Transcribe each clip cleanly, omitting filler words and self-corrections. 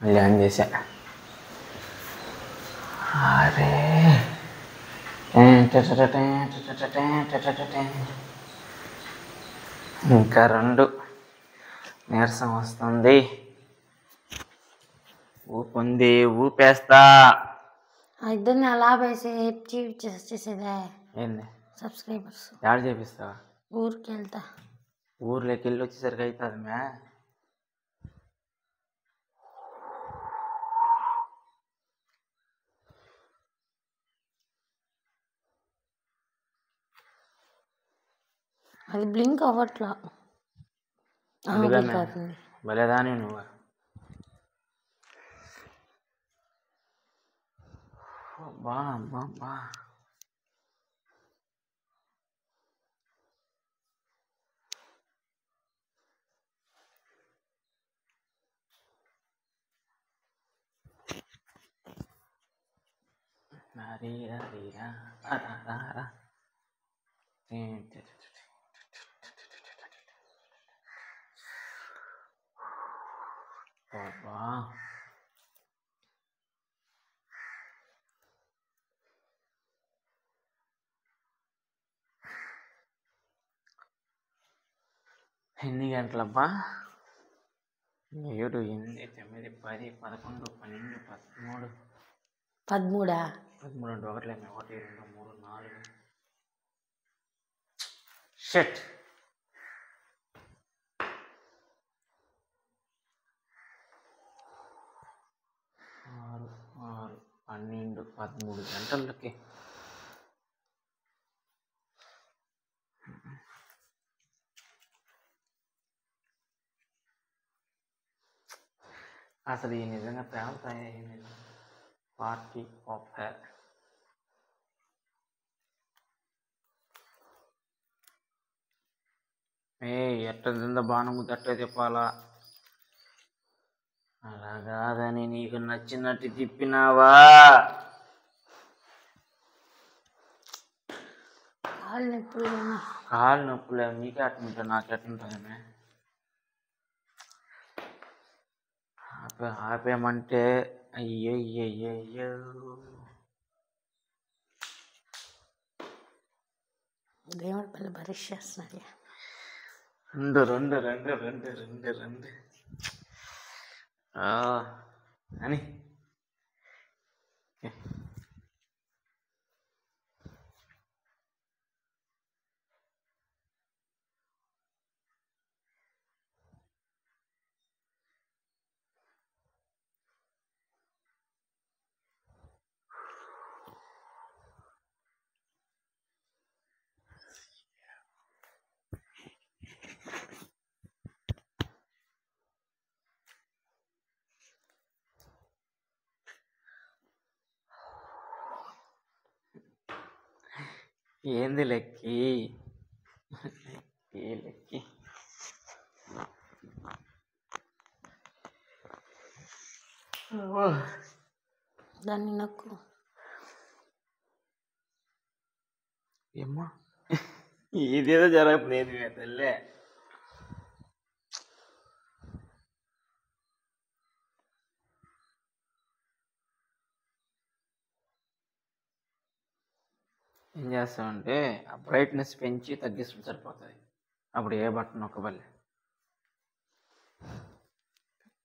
మళ్ళీ ఆన్ చేశా. అరే ఇంకా 2 నీరసం వస్తుంది. ఊపుంది, ఊపేస్తా. ఇద్దరిని అలా వేసి చేసేదే. ఏంది సబ్స్క్రైబర్స్ యాడ్ చేపిస్తావా? ఊరికి వెళ్తా. ఊర్లోకి వెళ్ళి వచ్చేసరికి అవుతుంది మ్యా. అది బ్లింక్ అవ్వట్లా. బ్లింక్ అవుతుంది. భలేదాని నువ్వు. బా బా బా ఎన్ని గంటలబ్బా? 7, 8, 9, 10, 11, 12, 13. 13 అంటే ఒకట్లేదు. 1, 2, 3, 4. షట్. 6, 12, 13 గంటలకి. అసలు ఈ నిజంగా పేలుతాయి. Party of hair. ఎట్ట తిందా బాణం తట్టే తిప్పాలా? అలా కాదని నీకు నచ్చినట్టు తిప్పినావా? కాళ్ళు నొప్పులే. నీకే అట్టుంటా, నాకెట్టుంటుంది? ఆపేమంటే అయ్యయ్యయ్యో. దేవుడు పిల్ల పరీక్ష చేస్తున్నాడు. 2 అని ఏంది లెక్కి? లెక్కి దాన్ని నొక్కు. ఏమ్మా ఇదేదో జరగలేదు తల్లే. ఏం చేస్తామంటే ఆ బ్రైట్నెస్ పెంచి తగ్గిస్తుంది సరిపోతుంది. అప్పుడు ఏ బటన్ నొక్కబల్లే.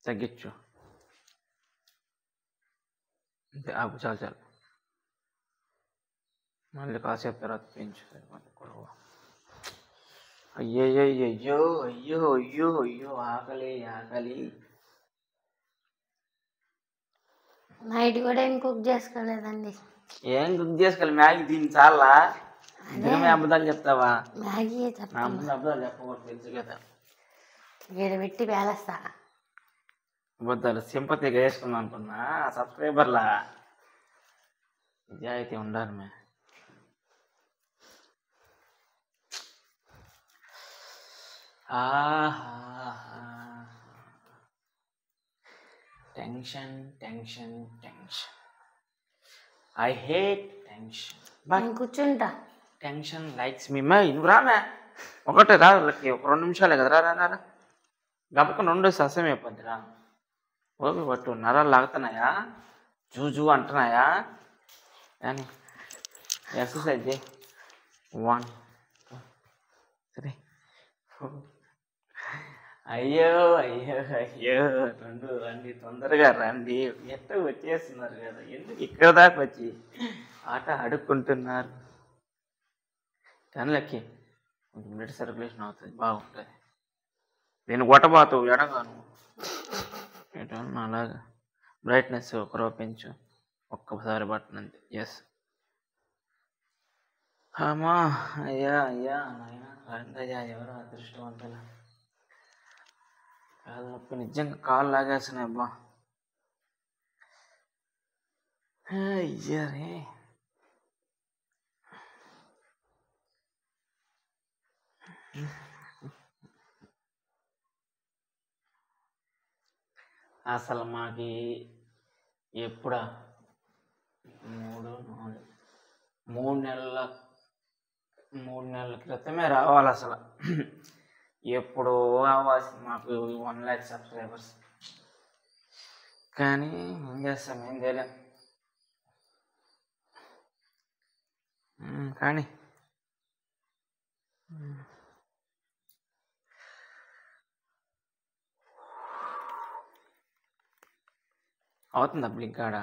తగ్గించు అంతే. ఆపు, చాలు చాలు. మళ్ళీ కాసేపు తర్వాత పెంచు సరిపోతుంది. కొడవ. అయ్యయ్యో అయ్యో అయ్యో అయ్యో ఆకలి ఆకలి. నైట్ కూడా ఏం కుక్ చేసుకోలేదండి. ఏం కుక్ చేసుకోవాలి? మ్యాగీ దీన్ని చాలా నిజమే. అబద్ధాలు చెప్తావా? మ్యాగీ అబద్ధాలు చెప్పకూడదు, తెలుసు కదా. పెట్టి వేలేస్తా. అబద్ధాలు సింపతిగా వేసుకుందాం అనుకున్నా. సబ్స్క్రైబర్లా నిజాయితీ ఉండాలి మే. Tension tension tension. I hate tension. నేను కూర్చుంటా. Tension likes me. నువ్వు రామే. ఒకటే రా. ఒక 2 నిమిషాలే కదా. రా రా రా. గబుకొని 2 సస్యం అయిపోద్ది. రా. ఓపి పట్టు. నరాలు లాగుతున్నాయా? జూజు అంటున్నాయా? కానీ ఎక్సర్సైజ్ చేయి. 1 2 3 4. అయ్యో అయ్యో అయ్యో, రండి తొందరగా రండి. ఎట్ట వచ్చేస్తున్నారు కదా, ఎందుకు ఇక్కడ దాకా వచ్చి ఆట ఆడుకుంటున్నారు? కనులకి కొంచెం బ్లడ్ సర్క్యులేషన్ అవుతుంది, బాగుంటుంది. నేను కొట్టబాతు ఎడగాను. ఎటన్నా అలాగా బ్రైట్నెస్ ఒకరో పెంచు, ఒక్కసారి బట్టన్ అంతే. ఎస్. అమ్మా అయ్యా అయ్యా నాయన రండయ్యా, ఎవరో అదృష్టవంతులు. కాదు నొప్పి నిజంగా కాళ్ళు లాగేస్తున్నాయి అబ్బా. అయ్యారే. అసలు మాకి ఎప్పుడా 3 నెలల క్రితమే రావాలి అసలు. ఎప్పుడో అవ్వాల్సింది మాకు 1 lakh సబ్స్క్రైబర్స్. కానీ ఏం చేస్తాం, ఏం చేయలేం. కానీ అవుతుందా బ్లింక్ ఆడ?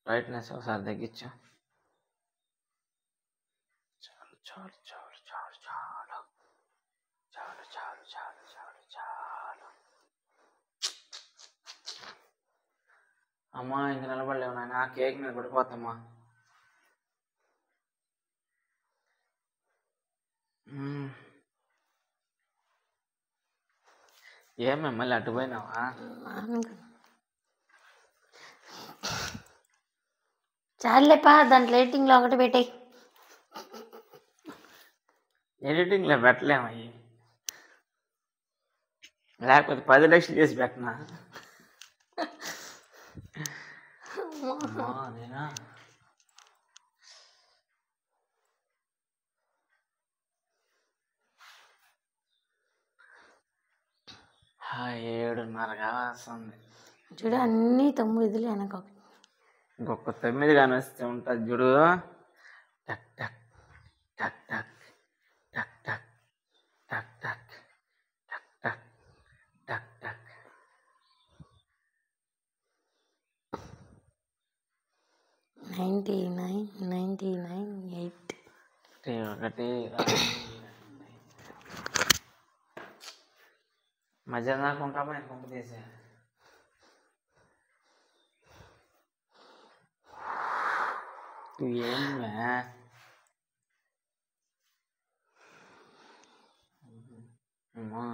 బ్రైట్నెస్ ఒకసారి తగ్గించు. చాలు చాలు చాలు చాలు చాలు చాలు చాలు చాలు చాలు చాలు. అమ్మా ఇంక నిలబడలేవు నాయన, కేక్ మీద పడిపోతామ్మా. ఏమే మళ్ళీ అటు పోయినావా? చాలేపా, దాంట్లో ఎడిటింగ్లో ఒకటి పెట్టాయి. ఎడిటింగ్లో పెట్టలేమయ్యి, లేకపోతే 10 లక్షలు చేసి పెట్టినా. నేనా 7:30 కావాల్సింది. చూడు అన్నీ 9 వెనక ఇంకొక 9 కానీ వస్తే ఉంటుంది చూడు. టక్ టక్ టక్ టక్ టక్ టక్ టక్ టక్ టక్ టక్ టక్ టక్. 99 ఒకటి మధ్య దాకా ఉంటామా, పంపు తీసే. ఏమే అమ్మా,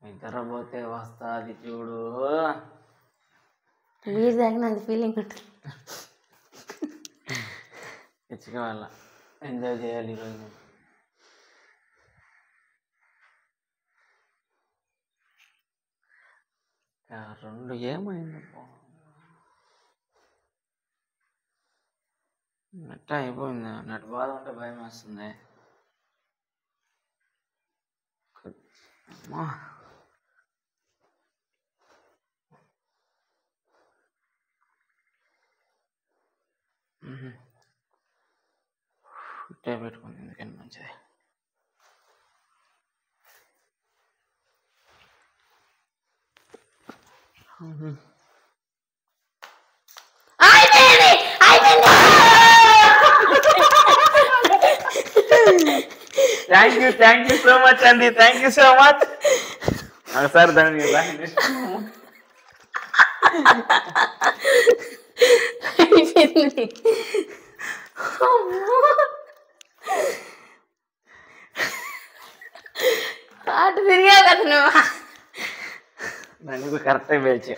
నిద్రపోతే వస్తుంది చూడు. వీరి దగ్గర ఫీలింగ్ ఉంటుంది. తెచ్చుకోవాల, ఎంజాయ్ చేయాలి ఈరోజు. రెండు ఏమైంది నెట్ అయిపోయింది. నెట్ బాధ ఉంటే భయం వేస్తుంది. అమ్మా ఇట్టే పెట్టుకుంది, ఎందుకని మంచిది. థ్యాంక్ యూ సో మచ్ అండి, థ్యాంక్ యూ సో మచ్. ఒకసారి దాన్ని అటు తిరిగా కదా నువ్వు. దానికి కరెక్ట్గా పేల్చా.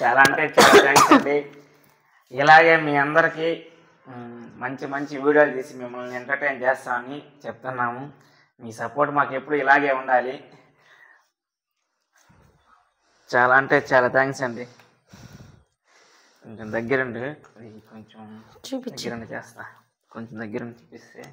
చాలా అంటే చాలా థ్యాంక్స్ అండి. ఇలాగే మీ అందరికీ మంచి మంచి వీడియోలు తీసి మిమ్మల్ని ఎంటర్టైన్ చేస్తామని చెప్తున్నాము. మీ సపోర్ట్ మాకు ఎప్పుడు ఇలాగే ఉండాలి. చాలా అంటే చాలా థ్యాంక్స్ అండి. కొంచెం దగ్గరుండి, కొంచెం దగ్గరుండి చేస్తా. కొంచెం దగ్గరుండి చూపిస్తే